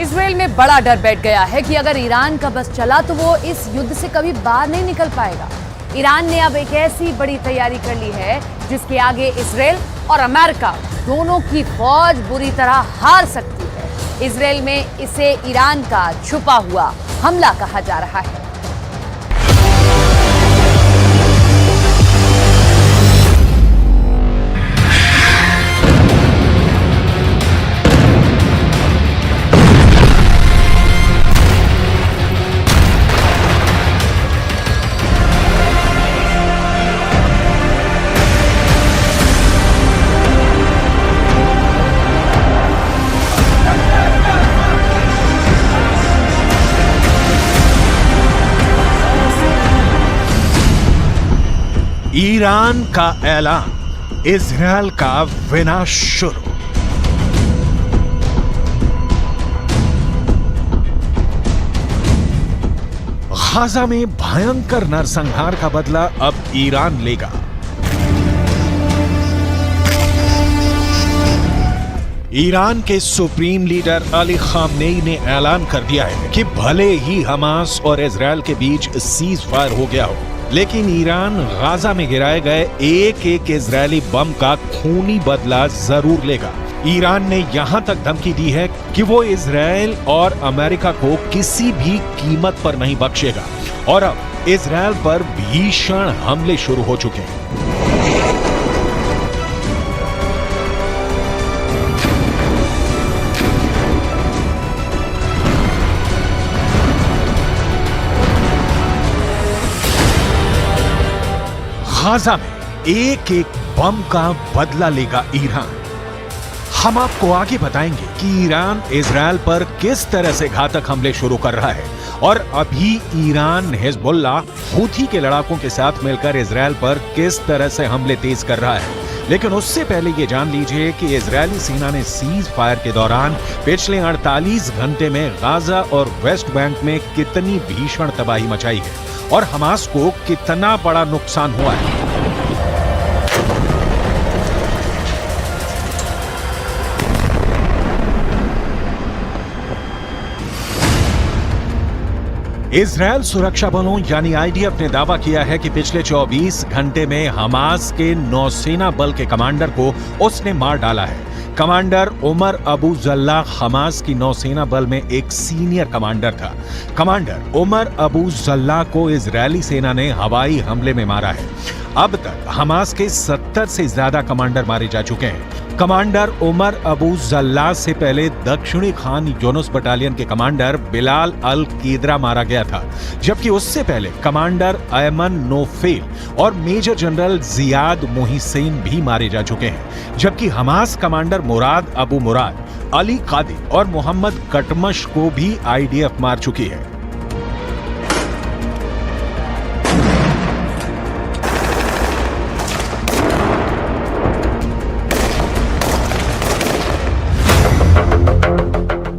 Israel में बड़ा डर बैठ गया है कि अगर ईरान का बस चला तो वो इस युद्ध से कभी बाहर नहीं निकल पाएगा। ईरान ने अब एक ऐसी बड़ी तैयारी कर ली है जिसके आगे इजराइल और अमेरिका दोनों की फौज बुरी तरह हार सकती है। इजराइल में इसे ईरान का छुपा हुआ हमला कहा जा रहा है। ईरान का ऐलान, इजरायल का विनाश शुरू। गाजा में भयंकर नरसंहार का बदला अब ईरान लेगा। ईरान के सुप्रीम लीडर अली खामनेई ने ऐलान कर दिया है कि भले ही हमास और इजरायल के बीच सीज फायर हो गया हो, लेकिन ईरान गाजा में गिराए गए एक एक इजरायली बम का खूनी बदला जरूर लेगा। ईरान ने यहां तक धमकी दी है कि वो इजरायल और अमेरिका को किसी भी कीमत पर नहीं बख्शेगा और अब इजरायल पर भीषण हमले शुरू हो चुके हैं। गाजा में एक एक बम का बदला लेगा ईरान। हम आपको आगे बताएंगे कि ईरान इजरायल पर किस तरह से घातक हमले शुरू कर रहा है और अभी ईरान हिजबुल्लाह हूथी के लड़ाकों के साथ मिलकर इजरायल पर किस तरह से हमले तेज कर रहा है। लेकिन उससे पहले ये जान लीजिए कि इजरायली सेना ने सीज फायर के दौरान पिछले 48 घंटे में गाजा और वेस्ट बैंक में कितनी भीषण तबाही मचाई है और हमास को कितना बड़ा नुकसान हुआ है। इजरायल सुरक्षा बलों यानी आईडीएफ ने दावा किया है कि पिछले 24 घंटे में हमास के नौसेना बल के कमांडर को उसने मार डाला है। Commander Umar Abu Jallah Hamas की नौसेना बल में एक सीनियर कमांडर था। कमांडर उमर अबू जल्लाह को इजरायली सेना ने हवाई हमले में मारा है। अब तक हमास के 70 से ज्यादा कमांडर मारे जा चुके हैं। कमांडर उमर अबू जल्लाह से पहले दक्षिणी खान यूनुस बटालियन के कमांडर बिलाल अल कीदरा मारा गया था, जबकि उससे पहले कमांडर अयमन नोफेल और मेजर जनरल जियाद मोहिसेन भी मारे जा चुके हैं। जबकि हमास कमांडर मुराद अबू मुराद, अली कादी और मोहम्मद कटमश को भी आईडीएफ मार चुकी है।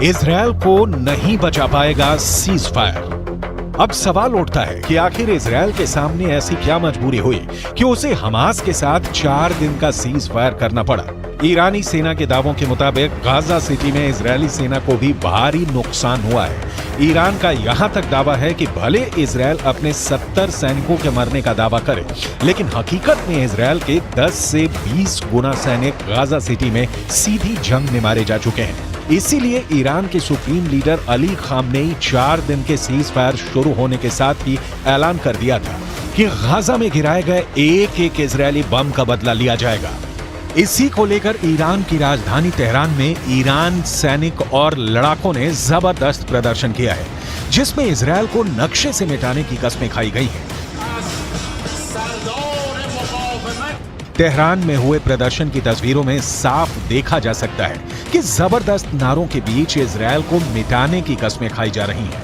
इजरायल को नहीं बचा पाएगा सीज फायर। अब सवाल उठता है कि आखिर इजरायल के सामने ऐसी क्या मजबूरी हुई कि उसे हमास के साथ 4 दिन का सीज फायर करना पड़ा। ईरानी सेना के दावों के मुताबिक गाजा सिटी में इजरायली सेना को भी भारी नुकसान हुआ है। ईरान का यहां तक दावा है कि भले इजरायल अपने 70 सैनिकों के मरने का दावा करे, लेकिन हकीकत में इजरायल के 10 से 20 गुना सैनिक गाजा सिटी में सीधी जंग में मारे जा चुके हैं। इसीलिए ईरान के सुप्रीम लीडर अली खामनेई 4 दिन के सीज फायर शुरू होने के साथ ही ऐलान कर दिया था कि गाजा में गिराए गए एक एक इजरायली बम का बदला लिया जाएगा। इसी को लेकर ईरान की राजधानी तेहरान में ईरान सैनिक और लड़ाकों ने जबरदस्त प्रदर्शन किया है, जिसमें इजरायल को नक्शे से मिटाने की कस्में खाई गई हैं। तेहरान में हुए प्रदर्शन की तस्वीरों में साफ देखा जा सकता है कि जबरदस्त नारों के बीच इजरायल को मिटाने की कस्में खाई जा रही हैं।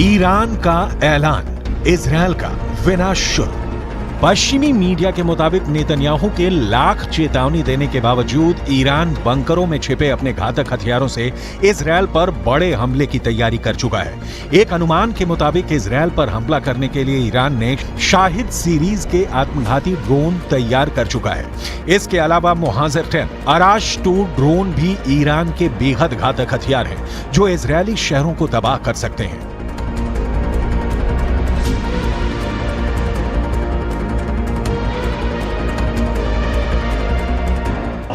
ईरान का ऐलान, इजरायल का विनाश शुरू। पश्चिमी मीडिया के मुताबिक नेतन्याहू के लाख चेतावनी देने के बावजूद ईरान बंकरों में छिपे अपने घातक हथियारों से इजरायल पर बड़े हमले की तैयारी कर चुका है। एक अनुमान के मुताबिक इजरायल पर हमला करने के लिए ईरान ने शाहिद सीरीज के आत्मघाती ड्रोन तैयार कर चुका है। इसके अलावा मुहाजिर 10 अराश 2 ड्रोन भी ईरान के बेहद घातक हथियार हैं, जो इजरायली शहरों को तबाह कर सकते हैं।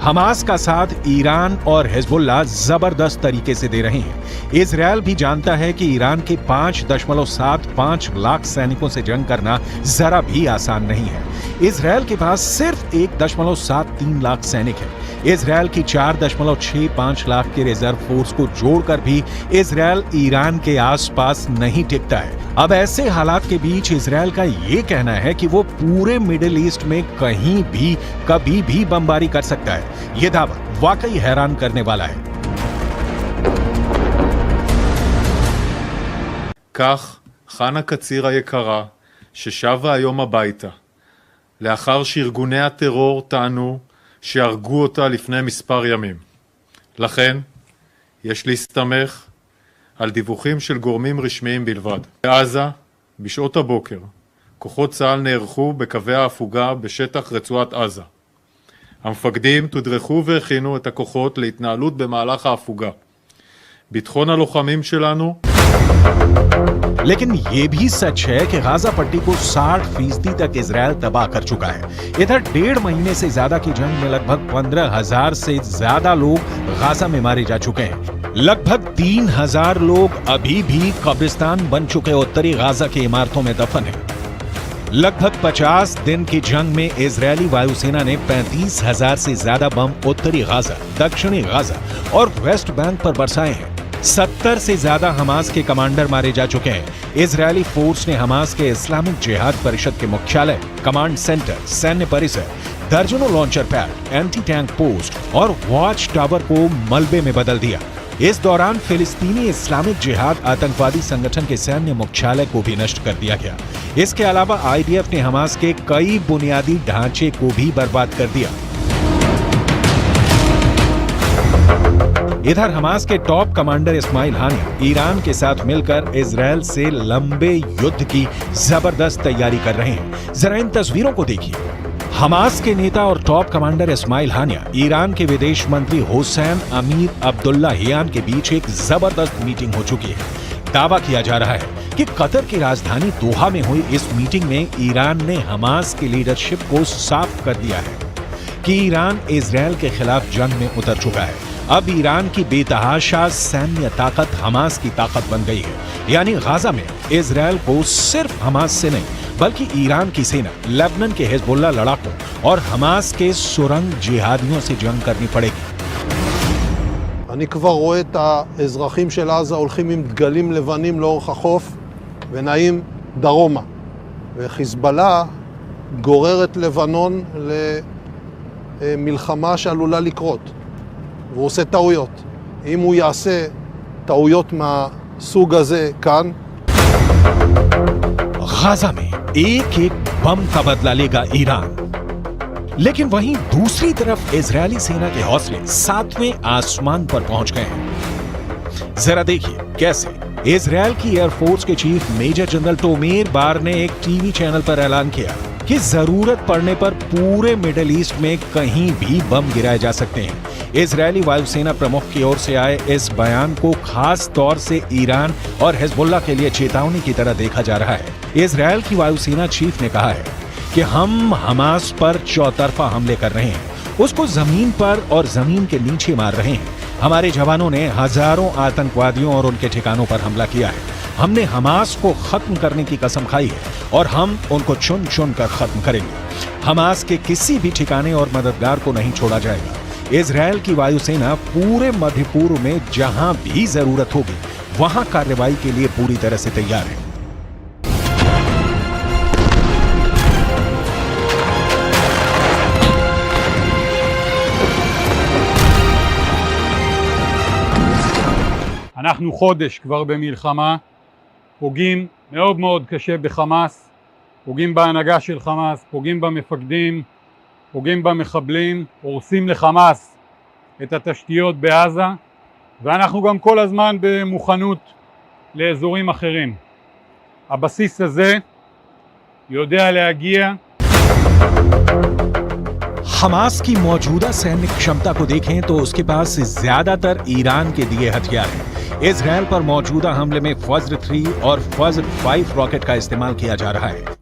हमास का साथ ईरान और हिजबुल्लाह जबरदस्त तरीके से दे रहे हैं। इजरायल भी जानता है कि ईरान के 5.75 लाख सैनिकों से जंग करना जरा भी आसान नहीं है। इजरायल के पास सिर्फ 1.73 लाख सैनिक हैं। इजरायल की 4.65 लाख के रिजर्व फोर्स को जोड़कर भी इजरायल ईरान के आसपास नहीं टिकता है। अब ऐसे हालात के बीच इजरायल का ये कहना है कि वो पूरे मिडिल ईस्ट में कहीं भी कभी भी बमबारी कर सकता है। ये दावा वाकई हैरान करने वाला है। כך חנה קציר היקרה, ששבה היום הביתה, לאחר שארגוני הטרור טענו שהרגו אותה לפני מספר ימים. לכן, יש להסתמך על דיווחים של גורמים רשמיים בלבד. בעזה, בשעות הבוקר, כוחות צה"ל נערכו בקווי ההפוגה בשטח רצועת עזה. המפקדים תודרכו והכינו את הכוחות להתנהלות במהלך ההפוגה. ביטחון הלוחמים שלנו लेकिन ये भी सच है कि गाजा पट्टी को 60% तक इजरायल तबाह कर चुका है। इधर 1.5 महीने से ज्यादा की जंग में लगभग 15,000 से ज्यादा लोग गाजा में मारे जा चुके हैं। लगभग 3,000 लोग अभी भी कब्रिस्तान बन चुके उत्तरी गाजा की इमारतों में दफन हैं। लगभग 50 दिन की जंग में इजरायली वायुसेना ने 35,000 से ज्यादा बम उत्तरी गाजा, दक्षिणी गाजा और वेस्ट बैंक पर बरसाए हैं। 70 से ज्यादा हमास के कमांडर मारे जा चुके हैं। इजरायली फोर्स ने हमास के इस्लामिक जिहाद परिषद के मुख्यालय, कमांड सेंटर, सैन्य परिसर, दर्जनों launcher pad, anti tank post और वॉच टावर को मलबे में बदल दिया। इस दौरान फिलिस्तीनी इस्लामिक जिहाद आतंकवादी संगठन के सैन्य मुख्यालय को भी नष्ट कर दिया गया। इसके अलावा आईडीएफ ने हमास के कई बुनियादी ढांचे को भी बर्बाद कर दिया। इधर हमास के टॉप कमांडर इस्माइल हानिया ईरान के साथ मिलकर इजरायल से लंबे युद्ध की जबरदस्त तैयारी कर रहे हैं। जरा इन तस्वीरों को देखिए। हमास के नेता और टॉप कमांडर इस्माइल हानिया ईरान के विदेश मंत्री हुसैन अमीर अब्दुल्लाहियान के बीच एक जबरदस्त मीटिंग हो चुकी है। दावा किया जा रहा है कि कतर की राजधानी दोहा में हुई इस मीटिंग में ईरान ने हमास की लीडरशिप को साफ कर दिया है कि ईरान इजरायल के खिलाफ जंग में उतर चुका है। अब ईरान की बेतहाशा सैन्य ताकत हमास की ताकत बन गई है। यानी गाजा में इजरायल को सिर्फ हमास से नहीं बल्कि ईरान की सेना, लेबनान के हिजबुल्लाह लड़ाकों और हमास के सुरंग जिहादियों से जंग करनी पड़ेगी। אני כבר רואה את האזרחים של עזה הולכים עם דגלים לבנים לאורך החוף ונעים דרומה. וחיזבאללה גורר את לבנון למלחמה שעלולה לקרות. והוא עושה טעויות. אם הוא יעשה טעויות מהסוג הזה כאן, गाजा में एक एक बम का बदला लेगा ईरान। लेकिन वहीं दूसरी तरफ इजरायली सेना के हौसले 7वें आसमान पर पहुंच गए हैं। जरा देखिए कैसे इजरायल की एयरफोर्स के चीफ मेजर जनरल टोमेर बार ने एक टीवी चैनल पर ऐलान किया कि जरूरत पड़ने पर पूरे मिडिल ईस्ट में कहीं भी बम गिराए जा सकते हैं। इजरायली वायुसेना प्रमुख की ओर से आए इस बयान को खास तौर से ईरान और हिजबुल्लाह के लिए चेतावनी की तरह देखा जा रहा है। इजरायल की वायुसेना चीफ ने कहा है कि हम हमास पर चौतरफा हमले कर रहे हैं, उसको जमीन पर और जमीन के नीचे मार रहे हैं। हमारे जवानों ने हजारों आतंकवादियों और उनके ठिकानों पर हमला किया है। हमने हमास को खत्म करने की कसम खाई है और हम उनको चुन चुन कर खत्म करेंगे। हमास के किसी भी ठिकाने और मददगार को नहीं छोड़ा जाएगा। इजरायल की वायुसेना पूरे मध्य पूर्व में जहां भी जरूरत होगी वहां कार्रवाई के लिए पूरी तरह से तैयार है। אנחנו חודש כבר במלחמה, פוגעים מאוד מאוד קשה בחמאס, פוגעים בהנהגה של חמאס, פוגעים במפקדים, פוגעים במחבלים, הורסים לחמאס את התשתיות בעזה, ואנחנו גם כל הזמן במוכנות לאזורים אחרים. הבסיס הזה יודע להגיע. हमास की मौजूदा सैन्य क्षमता को देखें तो उसके पास ज्यादातर ईरान के दिए हथियार हैं। इजरायल पर मौजूदा हमले में फज्र 3 और फज्र 5 रॉकेट का इस्तेमाल किया जा रहा है।